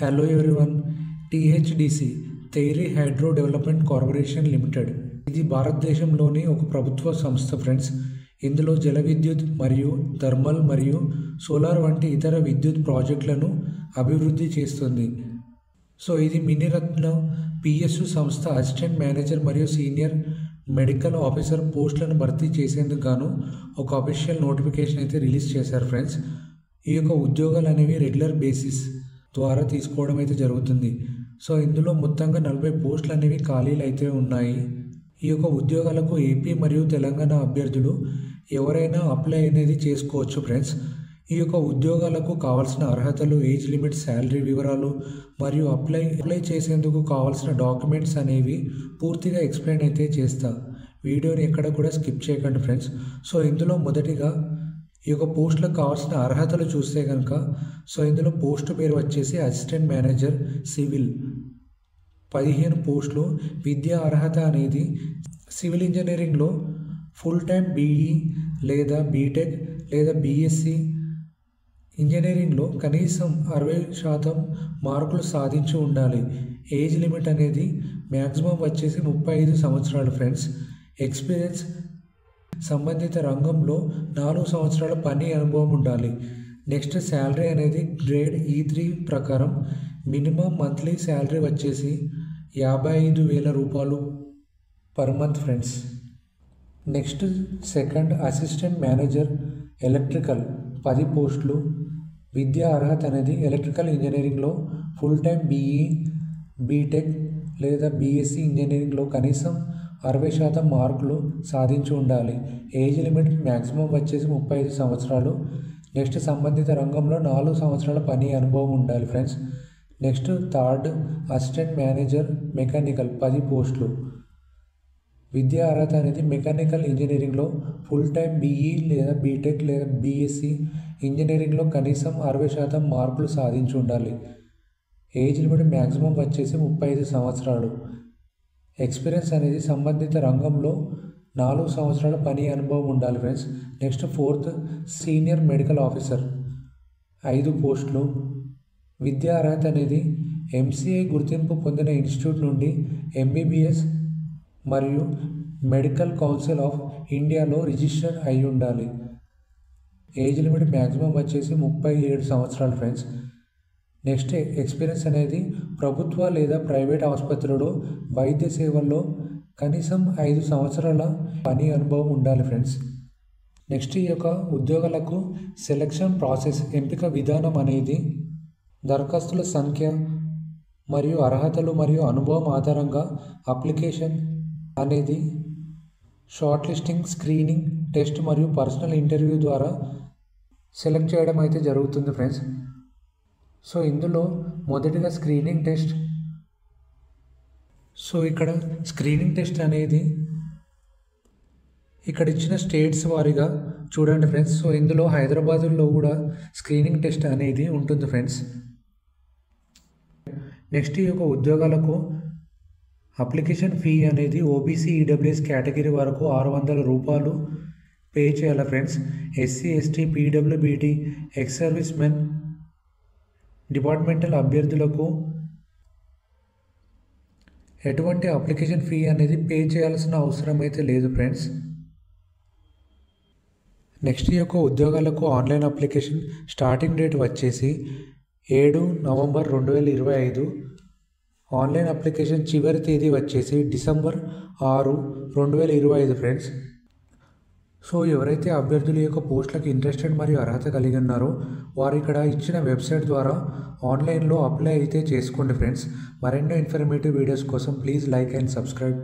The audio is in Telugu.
Hello everyone. THDC Tehri hydro development corporation limited ఇది భారతదేశంలోని ఒక ప్రభుత్వ సంస్థ ఫ్రెండ్స్. ఇందులో జల విద్యుత్ మరియు థర్మల్ మరియు సోలార్ వంటి ఇతర విద్యుత్ ప్రాజెక్టులను అభివృద్ధి చేస్తుంది. సో ఇది మినిరత్న పిఎస్యు సంస్థ అసిస్టెంట్ మేనేజర్ మరియు సీనియర్ మెడికల్ ఆఫీసర్ పోస్టులను భర్తీ చేసేందుకు గాను ఒక అఫీషియల్ నోటిఫికేషన్ అయితే రిలీజ్ చేశారు ఫ్రెండ్స్. ఈ యొక్క ఉద్యోగాలు అనేవి రెగ్యులర్ బేసిస్ ద్వారా తీసుకోవడం అయితే జరుగుతుంది. సో ఇందులో మొత్తంగా 40 పోస్టులు అనేవి ఖాళీలు అయితే ఉన్నాయి. ఈ యొక్క ఉద్యోగాలకు ఏపీ మరియు తెలంగాణ అభ్యర్థులు ఎవరైనా అప్లై అనేది చేసుకోవచ్చు ఫ్రెండ్స్. ఈ యొక్క ఉద్యోగాలకు కావాల్సిన అర్హతలు, ఏజ్ లిమిట్, శాలరీ వివరాలు మరియు అప్లై చేసేందుకు కావాల్సిన డాక్యుమెంట్స్ అనేవి పూర్తిగా ఎక్స్ప్లెయిన్ అయితే చేస్తా. వీడియోని ఎక్కడ కూడా స్కిప్ చేయకండి ఫ్రెండ్స్. సో ఇందులో మొదటిగా ఈ యొక్క పోస్టులకు కావాల్సిన అర్హతలు చూస్తే కనుక సో ఇందులో పోస్టు పేరు వచ్చేసి అసిస్టెంట్ మేనేజర్ సివిల్ 15 పోస్టులు. విద్యా అర్హత అనేది సివిల్ ఇంజనీరింగ్లో ఫుల్ టైం బీఈ లేదా బీటెక్ లేదా బీఎస్సీ ఇంజనీరింగ్లో కనీసం 60% మార్కులు సాధించి ఉండాలి. ఏజ్ లిమిట్ అనేది మ్యాక్సిమం వచ్చేసి 35 సంవత్సరాలు ఫ్రెండ్స్. ఎక్స్పీరియన్స్ సంబంధిత రంగంలో 4 సంవత్సరాల పని అనుభవం ఉండాలి. నెక్స్ట్ శాలరీ అనేది గ్రేడ్ E3 ప్రకారం మినిమం మంత్లీ శాలరీ వచ్చేసి 55,000 రూపాయలు per month friends. Next second assistant manager electrical 10 పోస్టులు. విద్యా అర్హత అనేది ఎలక్ట్రికల్ ఇంజనీరింగ్లో ఫుల్ టైం బీఈ బీటెక్ లేదా బీఎస్సీ ఇంజనీరింగ్లో కనీసం 60% మార్కులు సాధించి ఉండాలి. ఏజ్ లిమిట్ మ్యాక్సిమం వచ్చేసి 35 సంవత్సరాలు. నెక్స్ట్ సంబంధిత రంగంలో 4 సంవత్సరాల పని అనుభవం ఉండాలి friends. Next third assistant manager mechanical 10 పోస్టులు. విద్యా అర్హత అనేది మెకానికల్ ఇంజనీరింగ్లో ఫుల్ టైం బీఈ లేదా బీటెక్ లేదా బీఎస్సీ ఇంజనీరింగ్లో కనీసం 60% మార్కులు సాధించి ఉండాలి. ఏజ్ లిమిట్ మ్యాక్సిమం వచ్చేసి 35 సంవత్సరాలు. ఎక్స్పీరియన్స్ అనేది సంబంధిత రంగంలో 4 సంవత్సరాల పని అనుభవం ఉండాలి friends. Next fourth senior medical officer 5 పోస్టులు. విద్యా అర్హత అనేది ఎంసీఐ గుర్తింపు పొందిన ఇన్స్టిట్యూట్ నుండి ఎంబీబీఎస్ మరియు మెడికల్ కౌన్సిల్ ఆఫ్ ఇండియాలో రిజిస్టర్ అయి ఉండాలి. ఏజ్ లిమిట్ మ్యాక్సిమం వచ్చేసి 37 సంవత్సరాలు ఫ్రెండ్స్. నెక్స్ట్ ఎక్స్పీరియన్స్ అనేది ప్రభుత్వ లేదా ప్రైవేట్ ఆసుపత్రిలో వైద్య సేవల్లో కనీసం 5 సంవత్సరాల పని అనుభవం ఉండాలి ఫ్రెండ్స్. నెక్స్ట్ ఈ యొక్క ఉద్యోగాలకు సెలక్షన్ ప్రాసెస్ ఎంపిక విధానం అనేది దరఖాస్తుల సంఖ్య మరియు అర్హతలు మరియు అనుభవం ఆధారంగా అప్లికేషన్ అనేది షార్ట్ లిస్టింగ్, స్క్రీనింగ్ టెస్ట్ మరియు పర్సనల్ ఇంటర్వ్యూ ద్వారా సెలెక్ట్ చేయడం అయితే జరుగుతుంది ఫ్రెండ్స్. సో ఇందులో మొదటిగా స్క్రీనింగ్ టెస్ట్. సో ఇక్కడ స్క్రీనింగ్ టెస్ట్ అనేది ఇక్కడ ఇచ్చిన స్టేట్స్ వారీగా చూడండి ఫ్రెండ్స్. సో ఇందులో హైదరాబాదులో కూడా స్క్రీనింగ్ టెస్ట్ అనేది ఉంటుంది ఫ్రెండ్స్. నెక్స్ట్ ఈ యొక్క ఉద్యోగాలకు అప్లికేషన్ ఫీ అనేది ఓబీసీ ఈడబ్ల్యూఎస్ కేటగిరీ వరకు 600 రూపాయలు పే చేయాలి friends. SC ST PWBD ex service men departmental అభ్యర్థులకు ఎటువంటి అప్లికేషన్ ఫీ అనేది పే చేయాల్సిన అవసరం అయితే లేదు ఫ్రెండ్స్. నెక్స్ట్ ఈ యొక్క ఉద్యోగాలకు ఆన్లైన్ అప్లికేషన్ స్టార్టింగ్ డేట్ వచ్చేసి 7 నవంబర్ 2025. ఆన్లైన్ అప్లికేషన్ చివరి తేదీ వచ్చేసి డిసెంబర్ 6, 2025 ఫ్రెండ్స్. సో ఎవరైతే అభ్యర్థుల యొక్క పోస్టులకు ఇంట్రెస్టెడ్ మరియు అర్హత కలిగి ఉన్నారో వారు ఇక్కడ ఇచ్చిన వెబ్సైట్ ద్వారా ఆన్లైన్లో అప్లై అయితే చేసుకోండి ఫ్రెండ్స్. మరెన్నో ఇన్ఫర్మేటివ్ వీడియోస్ కోసం ప్లీజ్ లైక్ అండ్ సబ్స్క్రైబ్.